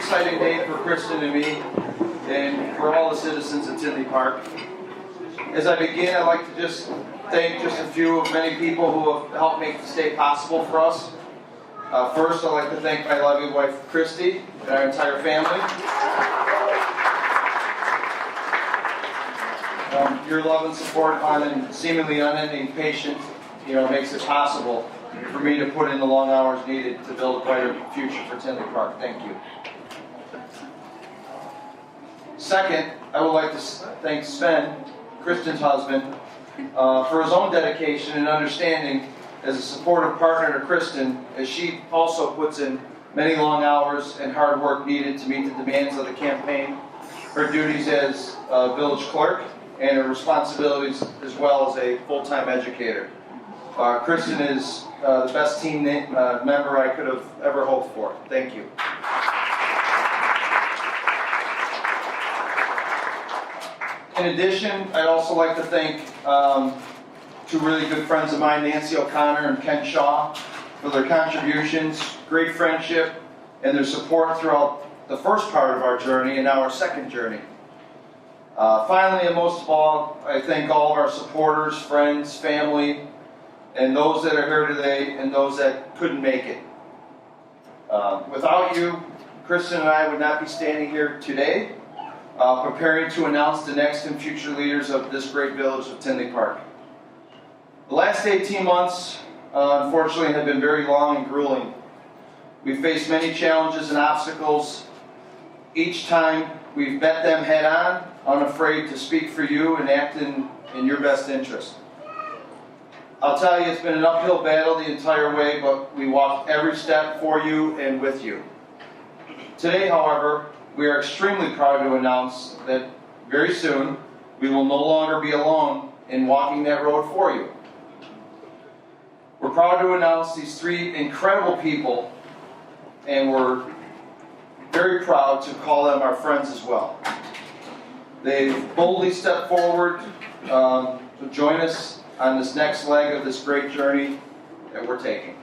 exciting day for Kristen and me, and for all the citizens of Tinley Park. As I begin, I'd like to just thank just a few of many people who have helped make this day possible for us. First, I'd like to thank my lovely wife, Christy, and our entire family. Your love and support on and seemingly unending patience, makes it possible for me to put in the long hours needed to build a brighter future for Tinley Park. Thank you. Second, I would like to thank Sven, Kristen's husband, for his own dedication and understanding as a supportive partner to Kristen, as she also puts in many long hours and hard work needed to meet the demands of the campaign, her duties as village clerk, and her responsibilities as well as a full-time educator. Kristen is the best team member I could have ever hoped for. Thank you. In addition, I'd also like to thank two really good friends of mine, Nancy O'Connor and Ken Shaw, for their contributions, great friendship, and their support throughout the first part of our journey and now our second journey. Finally, and most of all, I thank all of our supporters, friends, family, and those that are here today and those that couldn't make it. Without you, Kristen and I would not be standing here today, preparing to announce the next and future leaders of this great village of Tinley Park. The last 18 months, unfortunately, have been very long and grueling. We've faced many challenges and obstacles. Each time, we've met them head on, unafraid to speak for you and act in your best interest. I'll tell you, it's been an uphill battle the entire way, but we walked every step for you and with you. Today, however, we are extremely proud to announce that very soon, we will no longer be alone in walking that road for you. We're proud to announce these three incredible people, and we're very proud to call them our friends as well. They've boldly stepped forward to join us on this next leg of this great journey that we're taking.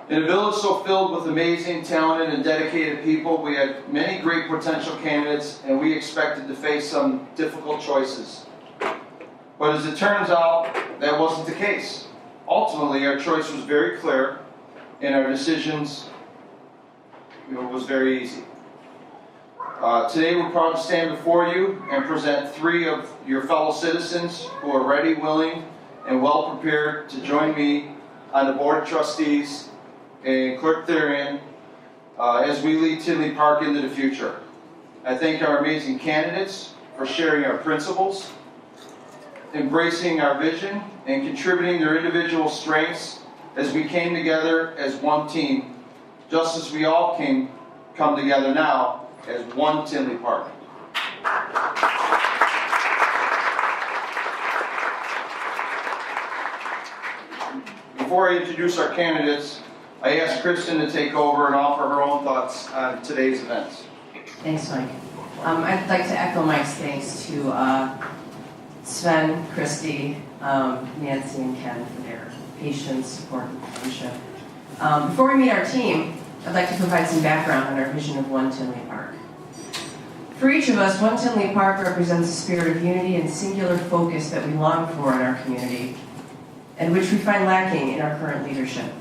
In a village so filled with amazing, talented, and dedicated people, we had many great potential candidates, and we expected to face some difficult choices. But as it turns out, that wasn't the case. Ultimately, our choice was very clear, and our decisions was very easy. Today, we're proud to stand before you and present three of your fellow citizens who are ready, willing, and well prepared to join me on the Board of Trustees and Clerk Therian as we lead Tinley Park into the future. I thank our amazing candidates for sharing our principles, embracing our vision, and contributing their individual strengths as we came together as one team, just as we all come together now as one Tinley Park. Before I introduce our candidates, I asked Kristen to take over and offer her own thoughts on today's events. Thanks, Mike. I'd like to echo Mike's thanks to Sven, Christy, Nancy, and Ken for their patience, support, and friendship. Before we meet our team, I'd like to provide some background on our vision of One Tinley Park. For each of us, One Tinley Park represents a spirit of unity and singular focus that we long for in our community, and which we find lacking in our current leadership.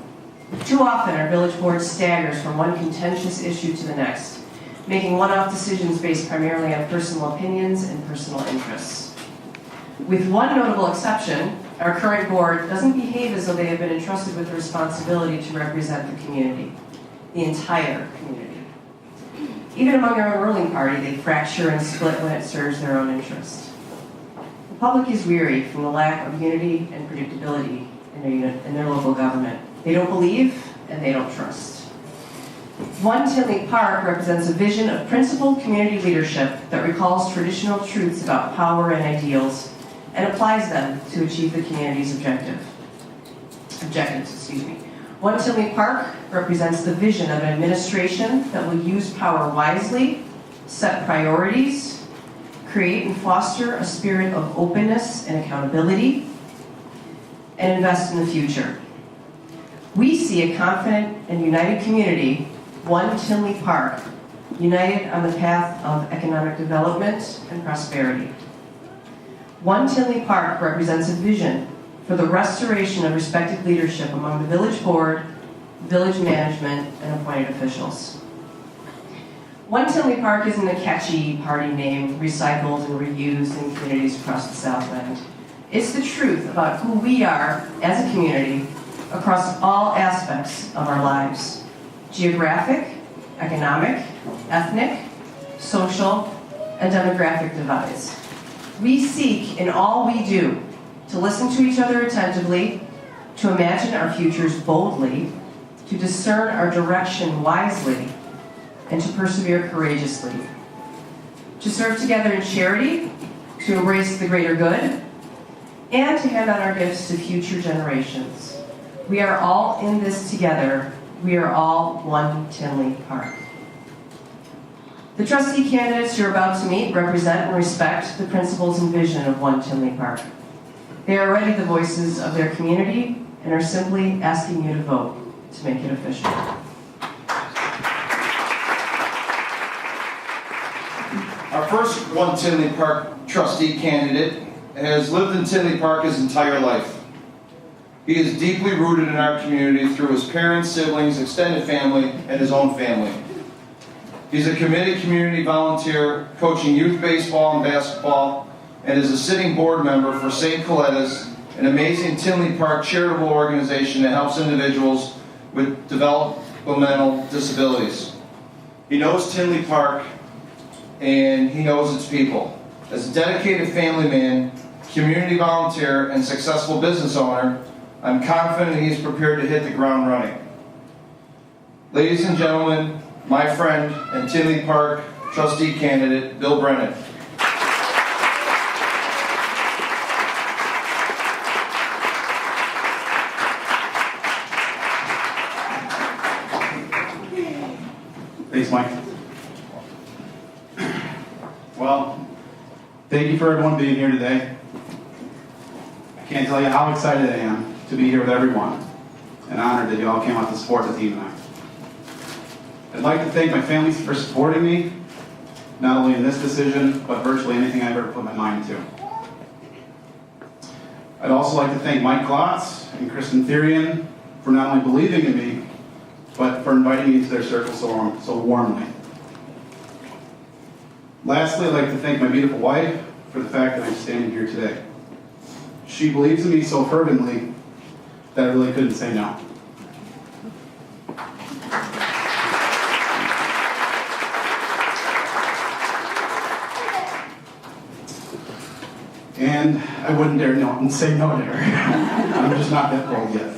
Too often, our village board staggers from one contentious issue to the next, making one-off decisions based primarily on personal opinions and personal interests. With one notable exception, our current board doesn't behave as though they have been entrusted with the responsibility to represent the community, the entire community. Even among our own ruling party, they fracture and split when it serves their own interest. The public is weary from the lack of unity and predictability in their local government. They don't believe and they don't trust. One Tinley Park represents a vision of principled community leadership that recalls traditional truths about power and ideals and applies them to achieve the community's objectives. One Tinley Park represents the vision of an administration that will use power wisely, set priorities, create and foster a spirit of openness and accountability, and invest in the future. We see a confident and united community One Tinley Park, united on the path of economic development and prosperity. One Tinley Park represents a vision for the restoration of respected leadership among the village board, village management, and appointed officials. One Tinley Park isn't a catchy party name recycled and reused in communities across the Southland. It's the truth about who we are as a community across all aspects of our lives: geographic, economic, ethnic, social, and demographic divides. We seek in all we do to listen to each other attentively, to imagine our futures boldly, to discern our direction wisely, and to persevere courageously. To serve together in charity, to embrace the greater good, and to hand on our gifts to future generations. We are all in this together. We are all one Tinley Park. The trustee candidates you're about to meet represent and respect the principles and vision of One Tinley Park. They are already the voices of their community and are simply asking you to vote to make it official. Our first One Tinley Park trustee candidate has lived in Tinley Park his entire life. He is deeply rooted in our community through his parents, siblings, extended family, and his own family. He's a committed community volunteer, coaching youth baseball and basketball, and is a sitting board member for St. Coletta's, an amazing Tinley Park charitable organization that helps individuals with developmental disabilities. He knows Tinley Park, and he knows its people. As a dedicated family man, community volunteer, and successful business owner, I'm confident he is prepared to hit the ground running. Ladies and gentlemen, my friend and Tinley Park trustee candidate, Bill Brennan. Thanks, Mike. Well, thank you for everyone being here today. I can't tell you how excited I am to be here with everyone, and honored that you all came out to support the team tonight. I'd like to thank my family for supporting me, not only in this decision, but virtually anything I've ever put my mind to. I'd also like to thank Mike Glotz and Kristen Therian for not only believing in me, but for inviting me into their circle so warmly. Lastly, I'd like to thank my beautiful wife for the fact that I'm standing here today. She believes in me so fervently that I really couldn't say no. And I wouldn't dare say no to her. I'm just not that bold yet.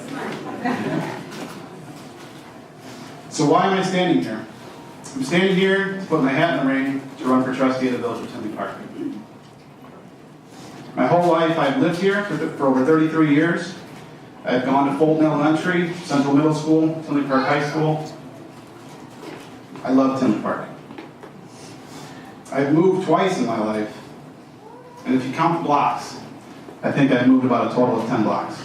So why am I standing here? I'm standing here to put my hat in the ring to run for trustee of the Village of Tinley Park. My whole life I've lived here for over 33 years. I've gone to Fulton Elementary, Central Middle School, Tinley Park High School. I love Tinley Park. I've moved twice in my life, and if you count the blocks, I think I've moved about a total of 10 blocks.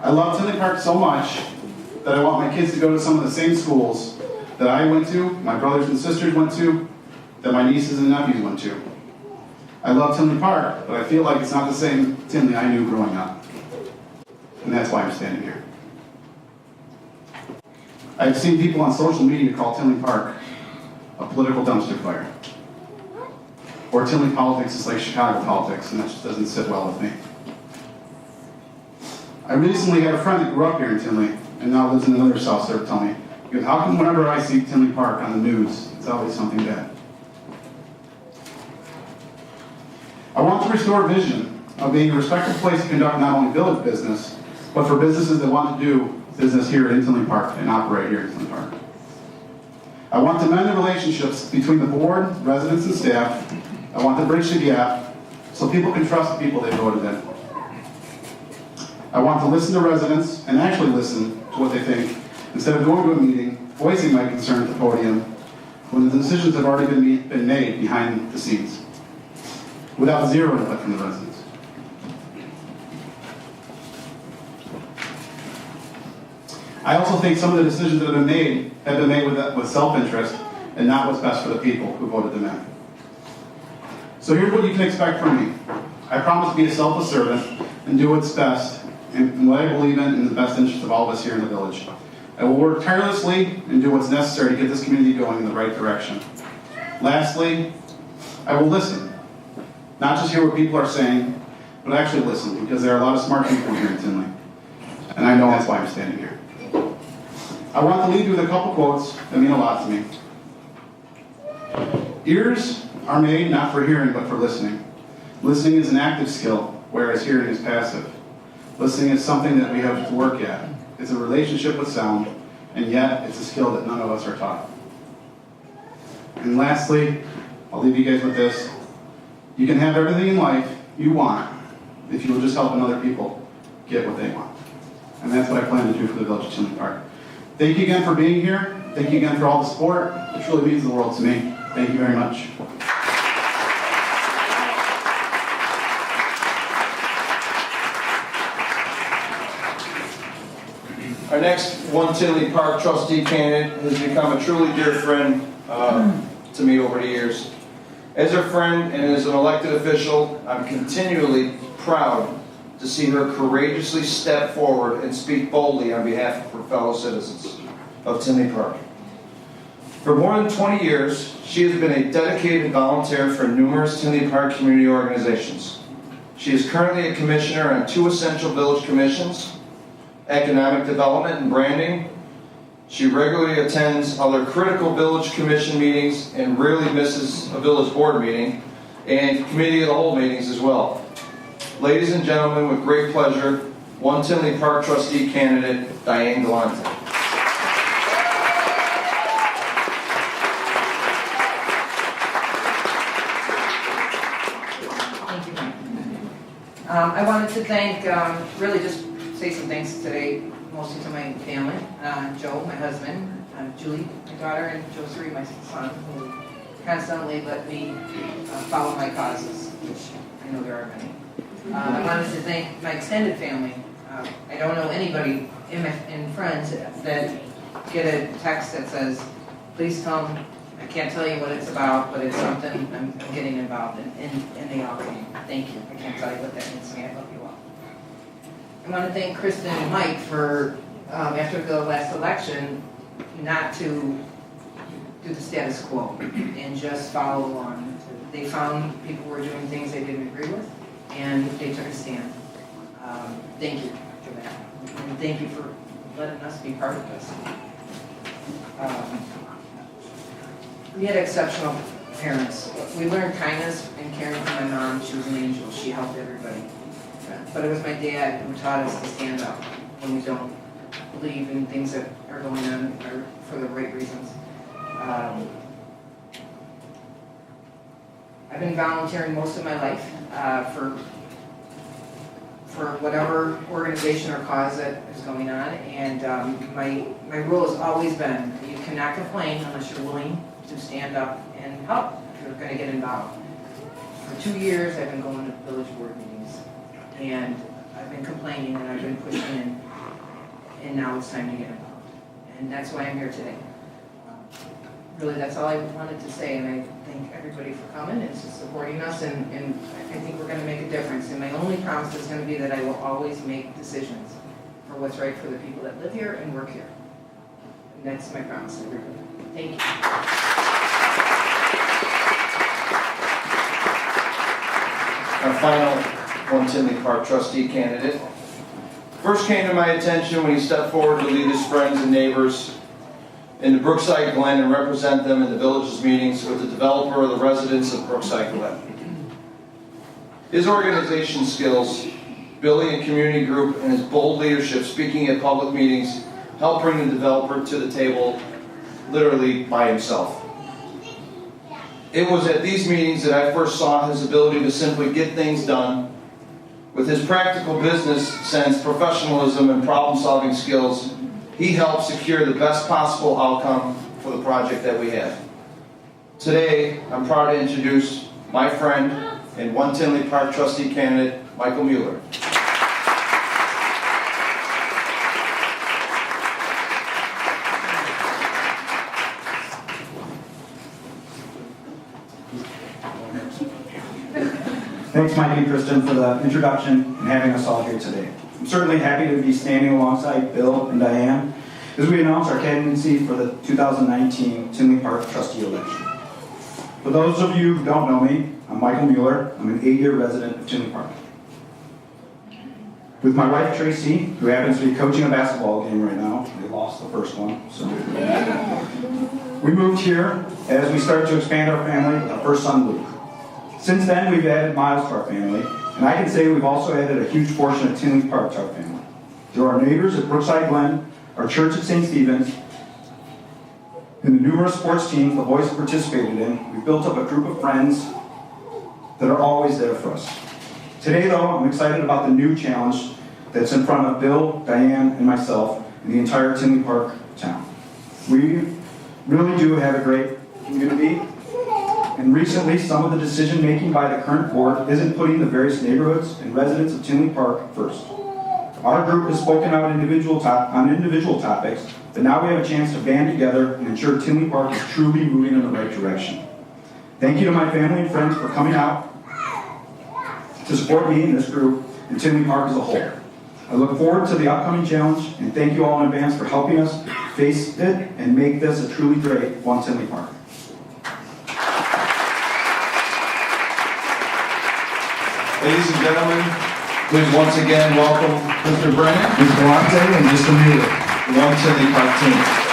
I love Tinley Park so much that I want my kids to go to some of the same schools that I went to, my brothers and sisters went to, that my nieces and nephews went to. I love Tinley Park, but I feel like it's not the same Tinley I knew growing up. And that's why I'm standing here. I've seen people on social media call Tinley Park a political dumpster fire. Or Tinley politics is like Chicago politics, and that just doesn't sit well with me. I recently had a friend that grew up here in Tinley and now lives in another South Surf tell me, he goes, how come whenever I see Tinley Park on the news, it's always something bad? I want to restore a vision of being a respectful place to conduct not only village business, but for businesses that want to do business here in Tinley Park and operate here in Tinley Park. I want to mend the relationships between the board, residents, and staff. I want to bridge the gap so people can trust the people they voted in. I want to listen to residents and actually listen to what they think, instead of going to a meeting, voicing my concern at the podium, when the decisions have already been made behind the scenes, without zero input from the residents. I also think some of the decisions that have been made with self-interest and not what's best for the people who voted them in. So here's what you can expect from me. I promise to be a selfless servant and do what's best and what I believe in the best interest of all of us here in the village. I will work tirelessly and do what's necessary to get this community going in the right direction. Lastly, I will listen. Not just hear what people are saying, but actually listen, because there are a lot of smart people here in Tinley. And I know that's why I'm standing here. I want to leave you with a couple quotes that mean a lot to me. Ears are made not for hearing, but for listening. Listening is an active skill, whereas hearing is passive. Listening is something that we have to work at. It's a relationship with sound, and yet it's a skill that none of us are taught. And lastly, I'll leave you guys with this. You can have everything in life you want if you will just help other people get what they want. And that's what I plan to do for the Village of Tinley Park. Thank you again for being here. Thank you again for all the support. It truly means the world to me. Thank you very much. Our next One Tinley Park trustee candidate has become a truly dear friend to me over the years. As a friend and as an elected official, I'm continually proud to see her courageously step forward and speak boldly on behalf of her fellow citizens of Tinley Park. For more than 20 years, she has been a dedicated volunteer for numerous Tinley Park community organizations. She is currently a commissioner on 2 essential village commissions, economic development and branding. She regularly attends other critical village commission meetings and rarely misses a village board meeting and committee of the whole meetings as well. Ladies and gentlemen, with great pleasure, One Tinley Park trustee candidate, Diane Galante. Thank you. I wanted to thank, really just say some thanks today, mostly to my family, Joe, my husband, Julie, my daughter, and Josery, my son, who constantly let me follow my causes, which I know there are many. I wanted to thank my extended family. I don't know anybody in friends that get a text that says, please come. I can't tell you what it's about, but it's something I'm getting involved in, and they all came. Thank you. I can't tell you what that means to me. I love you all. I want to thank Kristen and Mike for, after the last election, not to do the status quo and just follow along. They found people were doing things they didn't agree with, and they took a stand. Thank you for that. And thank you for letting us be part of this. We had exceptional parents. We learned kindness and caring from my mom. She was an angel. She helped everybody. But it was my dad who taught us to stand up when we don't believe in things that are going on for the right reasons. I've been volunteering most of my life for whatever organization or cause that is going on, and my rule has always been you cannot complain unless you're willing to stand up and help if you're going to get involved. For 2 years, I've been going to village board meetings, and I've been complaining and I've been pushing in, and now it's time to get involved. And that's why I'm here today. Really, that's all I wanted to say, and I thank everybody for coming and supporting us, and I think we're going to make a difference. And my only promise is going to be that I will always make decisions for what's right for the people that live here and work here. And that's my promise to everybody. Thank you. Our final One Tinley Park trustee candidate first came to my attention when he stepped forward to lead his friends and neighbors in the Brookside Glen and represent them in the village's meetings with the developer or the residents of Brookside Glen. His organization skills, building a community group, and his bold leadership speaking at public meetings helped bring the developer to the table literally by himself. It was at these meetings that I first saw his ability to simply get things done. With his practical business sense, professionalism, and problem-solving skills, he helped secure the best possible outcome for the project that we had. Today, I'm proud to introduce my friend and One Tinley Park trustee candidate, Michael Mueller. Thanks, Mike and Kristen, for the introduction and having us all here today. I'm certainly happy to be standing alongside Bill and Diane as we announce our candidacy for the 2019 Tinley Park trustee election. For those of you who don't know me, I'm Michael Mueller. I'm an 8-year resident of Tinley Park. With my wife Tracy, who happens to be coaching a basketball game right now, they lost the first one, so. We moved here as we started to expand our family with our first son, Luke. Since then, we've added Miles to our family, and I can say we've also added a huge portion of Tinley Park to our family. Through our neighbors at Brookside Glen, our church at St. Stephen's, and the numerous sports teams the boys have participated in, we've built up a group of friends that are always there for us. Today, though, I'm excited about the new challenge that's in front of Bill, Diane, and myself, and the entire Tinley Park town. We really do have a great community, and recently some of the decision-making by the current board isn't putting the various neighborhoods and residents of Tinley Park first. Our group has spoken out on individual topics, but now we have a chance to band together and ensure Tinley Park is truly moving in the right direction. Thank you to my family and friends for coming out to support me and this group and Tinley Park as a whole. I look forward to the upcoming challenge, and thank you all in advance for helping us face it and make this a truly great One Tinley Park. Ladies and gentlemen, please once again welcome Mr. Brennan, Mr. Galante and Mr. Mueller. the One Tinley Park team.